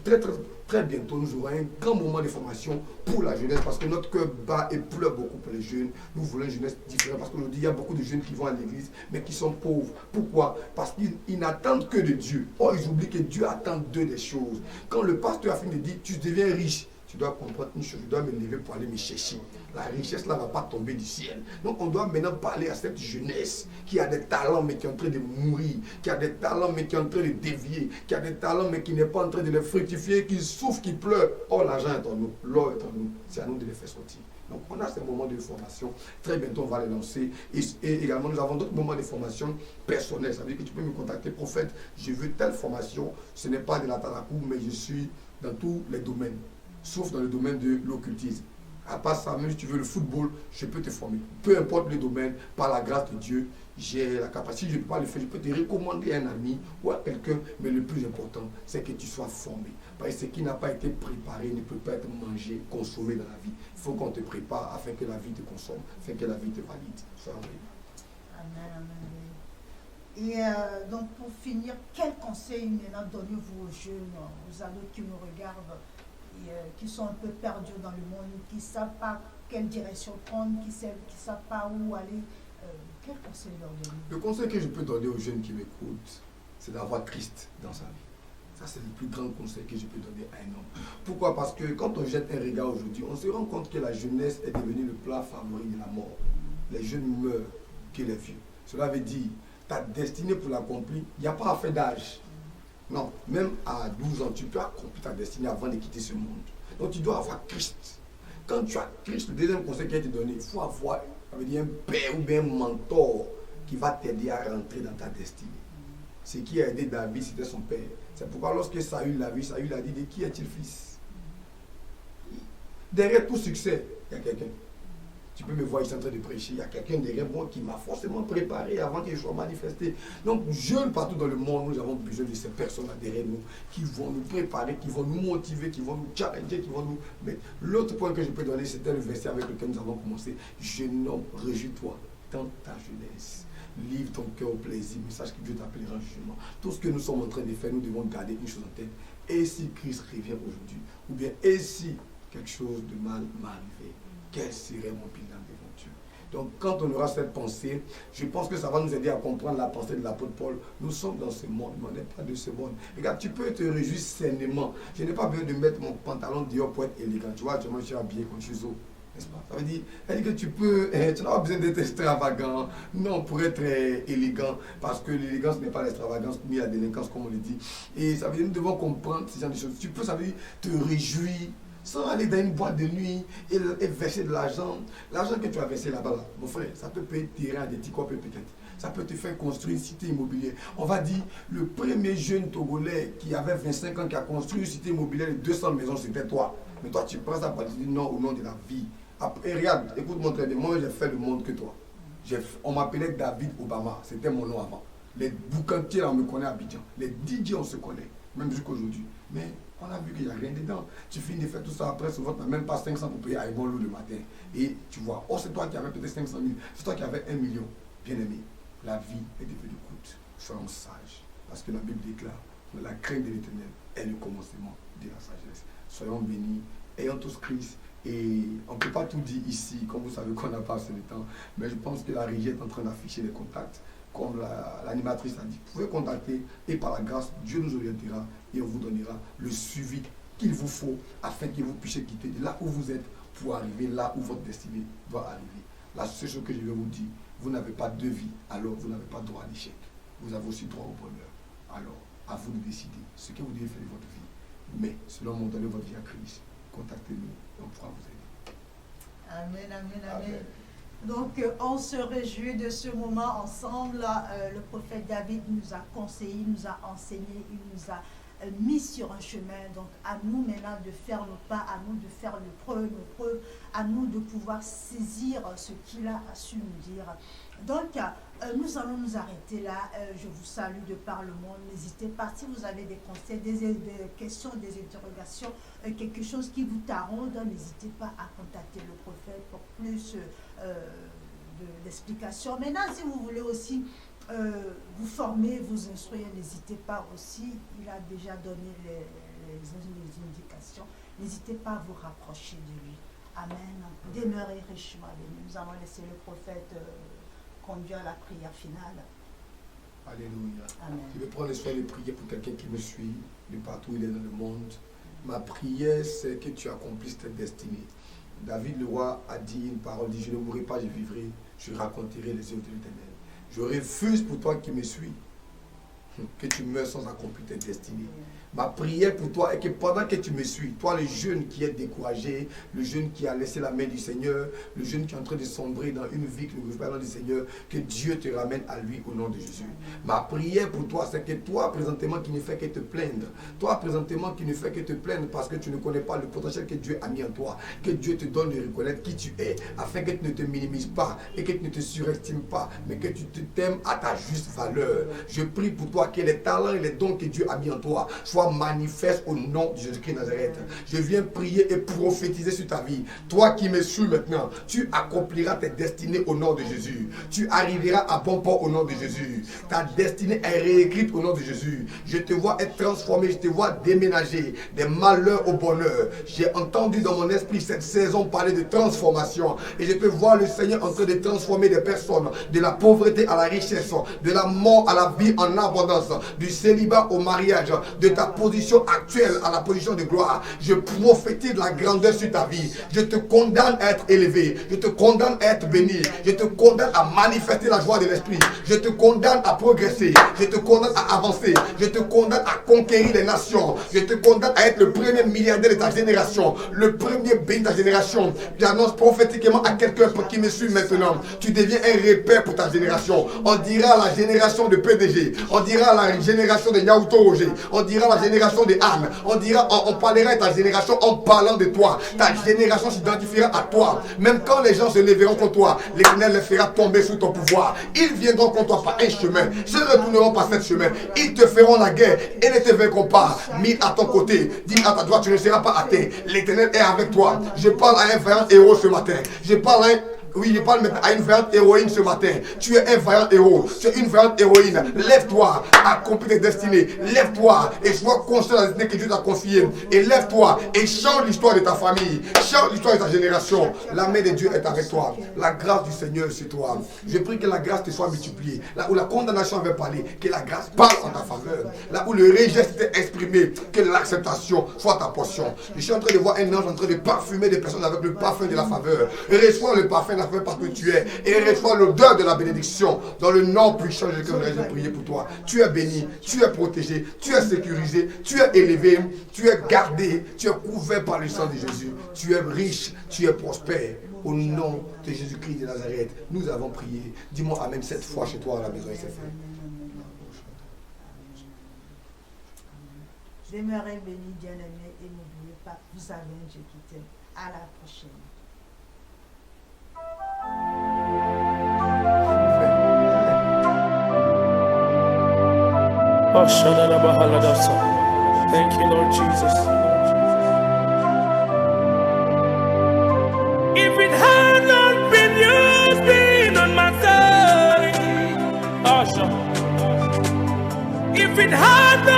très bientôt, nous aurons un grand moment de formation pour la jeunesse parce que notre cœur bat et pleure beaucoup pour les jeunes. Nous voulons une jeunesse différente parce qu'aujourd'hui, il y a beaucoup de jeunes qui vont à l'église, mais qui sont pauvres. Pourquoi? Parce qu'ils n'attendent que de Dieu. Or, ils oublient que Dieu attend d'eux des choses. Quand le pasteur a fini de dire, tu deviens riche, tu dois comprendre une chose, je dois me lever pour aller me chercher. La richesse là ne va pas tomber du ciel. Donc on doit maintenant parler à cette jeunesse qui a des talents mais qui est en train de mourir, qui a des talents mais qui est en train de dévier, qui a des talents mais qui n'est pas en train de les fructifier, qui souffre, qui pleure. Oh, l'argent est en nous, l'or est en nous. C'est à nous de les faire sortir. Donc on a ces moments de formation. Très bientôt on va les lancer. Et également nous avons d'autres moments de formation personnels. Ça veut dire que tu peux me contacter, prophète, je veux telle formation. Ce n'est pas de la talakou, mais je suis dans tous les domaines, sauf dans le domaine de l'occultisme. À part ça, même si tu veux le football, je peux te former. Peu importe le domaine, par la grâce de Dieu, j'ai la capacité, je ne peux pas le faire, je peux te recommander à un ami ou à quelqu'un, mais le plus important, c'est que tu sois formé. Parce que ce qui n'a pas été préparé ne peut pas être mangé, consommé dans la vie. Il faut qu'on te prépare afin que la vie te consomme, afin que la vie te valide. Soyons bénis. Amen, amen. Et donc pour finir, quel conseil maintenant donnez-vous aux jeunes, aux ados qui nous regardent, qui sont un peu perdus dans le monde, qui ne savent pas quelle direction prendre, qui ne savent pas où aller? Quel conseil leur donner? Le conseil que je peux donner aux jeunes qui m'écoutent, c'est d'avoir Christ dans sa vie. Ça, c'est le plus grand conseil que je peux donner à un homme. Pourquoi? Parce que quand on jette un regard aujourd'hui, on se rend compte que la jeunesse est devenue le plat favori de la mort. Les jeunes meurent que les vieux. Cela veut dire, ta destinée pour l'accomplir, il n'y a pas à faire d'âge. Non, même à 12 ans, tu peux accomplir ta destinée avant de quitter ce monde. Donc tu dois avoir Christ. Quand tu as Christ, le deuxième conseil qui a été donné, il faut avoir, ça veut dire, un père ou bien un mentor qui va t'aider à rentrer dans ta destinée. Ce qui a aidé David, c'était son père. C'est pourquoi lorsque Saül l'a vu, Saül a dit, de qui est-il fils? Derrière tout succès, il y a quelqu'un. Tu peux me voir ici en train de prêcher. Il y a quelqu'un derrière moi qui m'a forcément préparé avant qu'il soit manifesté. Donc, jeunes partout dans le monde, nous avons besoin de ces personnes-là derrière nous qui vont nous préparer, qui vont nous motiver, qui vont nous challenger, qui vont nous mettre. L'autre point que je peux donner, c'était le verset avec lequel nous avons commencé. Jeune homme, réjouis-toi dans ta jeunesse. Livre ton cœur au plaisir, mais sache que Dieu t'appellera en jugement. Tout ce que nous sommes en train de faire, nous devons garder une chose en tête. Et si Christ revient aujourd'hui? Ou bien, et si quelque chose de mal m'arrivait? Quel serait mon bilan devant Dieu? Donc, quand on aura cette pensée, je pense que ça va nous aider à comprendre la pensée de l'apôtre Paul. Nous sommes dans ce monde, mais on n'est pas de ce monde. Regarde, tu peux te réjouir sainement. Je n'ai pas besoin de mettre mon pantalon dehors pour être élégant. Tu vois, je suis habillé comme je suis au. N'est-ce pas? Ça veut dire que tu n'as pas besoin d'être extravagant, non, pour être élégant, parce que l'élégance n'est pas l'extravagance, ni la délinquance, comme on le dit. Et ça veut dire que nous devons comprendre ces genre de choses. Tu peux, ça veut dire, te réjouir, sans aller dans une boîte de nuit et verser de l'argent. L'argent que tu as versé là-bas, là, mon frère, ça peut payer terrain à des petits copains peut-être. Ça peut te faire construire une cité immobilière. On va dire, le premier jeune Togolais qui avait 25 ans, qui a construit une cité immobilière de 200 maisons, c'était toi. Mais toi, tu prends ça pour dire non au nom de la vie. Après, regarde, écoute-moi très bien, moi j'ai fait le monde que toi. On m'appelait David Obama, c'était mon nom avant. Les boucantiers, on me connaît à Abidjan. Les DJ, on se connaît, même jusqu'aujourd'hui. Mais on a vu qu'il n'y a rien dedans. Tu finis de faire tout ça après, souvent, tu n'as même pas 500 pour payer à Ebonlou le matin. Et tu vois, oh, c'est toi qui avais peut-être 500 000, c'est toi qui avais 1 million. Bien aimé, la vie est devenue courte. Soyons sages. Parce que la Bible déclare que la crainte de l'Éternel est le commencement de la sagesse. Soyons bénis, ayons tous Christ. Et on ne peut pas tout dire ici, comme vous savez qu'on n'a pas assez de temps. Mais je pense que la régie est en train d'afficher les contacts. Comme l'animatrice a dit, vous pouvez contacter et par la grâce, Dieu nous orientera et on vous donnera le suivi qu'il vous faut afin que vous puissiez quitter de là où vous êtes pour arriver là où votre destinée doit arriver. La seule chose que je vais vous dire, vous n'avez pas de vie, alors vous n'avez pas droit à l'échec. Vous avez aussi droit au bonheur. Alors, à vous de décider ce que vous devez faire de votre vie. Mais selon mon donner votre vie à Christ, contactez-nous et on pourra vous aider. Amen, amen, amen. Donc, on se réjouit de ce moment ensemble. Le prophète David nous a conseillé, nous a enseigné, il nous a mis sur un chemin. Donc, à nous maintenant de faire nos pas, à nous de faire nos preuves, à nous de pouvoir saisir ce qu'il a su nous dire. Donc, nous allons nous arrêter là. Je vous salue de par le monde. N'hésitez pas, si vous avez des conseils, des questions, des interrogations, quelque chose qui vous taraude, n'hésitez pas à contacter le prophète pour plus d'explications. Maintenant, si vous voulez aussi vous former, vous instruire, n'hésitez pas aussi. Il a déjà donné les indications. N'hésitez pas à vous rapprocher de lui. Amen. Demeurez richement bénis. Nous allons laisser le prophète conduire à la prière finale. Alléluia. Amen. Je vais prendre le soin de prier pour quelqu'un qui me suit, de partout où il est dans le monde. Ma prière, c'est que tu accomplisses ta destinée. David le roi a dit une parole, dit, je ne mourrai pas, je vivrai, je raconterai les œuvres de l'Éternel. Je refuse pour toi qui me suis, que tu meurs sans accomplir ta destinée. Ma prière pour toi est que pendant que tu me suis, toi le jeune qui est découragé, le jeune qui a laissé la main du Seigneur, le jeune qui est en train de sombrer dans une vie qui ne veut pas dans du Seigneur, que Dieu te ramène à lui au nom de Jésus. Ma prière pour toi, c'est que toi présentement qui ne fais que te plaindre, toi présentement qui ne fais que te plaindre parce que tu ne connais pas le potentiel que Dieu a mis en toi, que Dieu te donne de reconnaître qui tu es, afin que tu ne te minimises pas et que tu ne te surestimes pas, mais que tu t'aimes à ta juste valeur. Je prie pour toi que les talents et les dons que Dieu a mis en toi soient manifestes au nom de Jésus-Christ de Nazareth. Je viens prier et prophétiser sur ta vie. Toi qui me suis maintenant, tu accompliras tes destinées au nom de Jésus. Tu arriveras à bon port au nom de Jésus. Ta destinée est réécrite au nom de Jésus. Je te vois être transformé, je te vois déménager des malheurs au bonheur. J'ai entendu dans mon esprit cette saison parler de transformation et je peux voir le Seigneur en train de transformer des personnes de la pauvreté à la richesse, de la mort à la vie en abondance, du célibat au mariage, de ta position actuelle à la position de gloire. Je prophétise la grandeur sur ta vie. Je te condamne à être élevé. Je te condamne à être béni. Je te condamne à manifester la joie de l'esprit. Je te condamne à progresser. Je te condamne à avancer. Je te condamne à conquérir les nations. Je te condamne à être le premier milliardaire de ta génération. Le premier béni de ta génération. J'annonce prophétiquement à quelqu'un qui me suit maintenant. Tu deviens un repère pour ta génération. On dira à la génération de PDG. On dira à la génération de Nyauto Roger. On dira à la génération de Anne. On parlera de ta génération en parlant de toi. Ta génération s'identifiera à toi. Même quand les gens se lèveront contre toi, l'Éternel les fera tomber sous ton pouvoir. Ils viendront contre toi par un chemin. Ils ne retourneront pas par ce chemin. Ils te feront la guerre et ne te vaincront pas. Mille à ton côté, dis à ta droite, tu ne seras pas atteint. L'Éternel est avec toi. Je parle à un vaillant héros ce matin. Je parle à une vaillante héroïne ce matin. Tu es un vaillant héros. Tu es une vaillante héroïne. Lève-toi, accomplis tes destinées. Lève-toi et sois conscient de la destinée que Dieu t'a confiée. Et lève-toi et change l'histoire de ta famille. Change l'histoire de ta génération. La main de Dieu est avec toi. La grâce du Seigneur sur toi. Je prie que la grâce te soit multipliée. Là où la condamnation avait parlé, que la grâce parle en ta faveur. Là où le rejet s'était exprimé, que l'acceptation soit ta portion. Je suis en train de voir un ange en train de parfumer des personnes avec le parfum de la faveur. Reçois le parfum de la faveur parce que tu es. Et reçois l'odeur de la bénédiction. Dans le nom puissant de Jésus, je vais prier pour toi. Tu es béni, tu es protégé, tu es sécurisé, tu es élevé, tu es gardé, tu es couvert par le sang de Jésus. Tu es riche, tu es prospère. Au nom de Jésus-Christ de Nazareth, nous avons prié. Dis-moi Amen 7 fois chez toi à la maison, c'est fait. Demeurez bénis, bien-aimés, et n'oubliez pas, vous avez un Dieu qui t'aime. À la prochaine. Thank you, Lord Jesus. If it had not been you being on my side, if it had not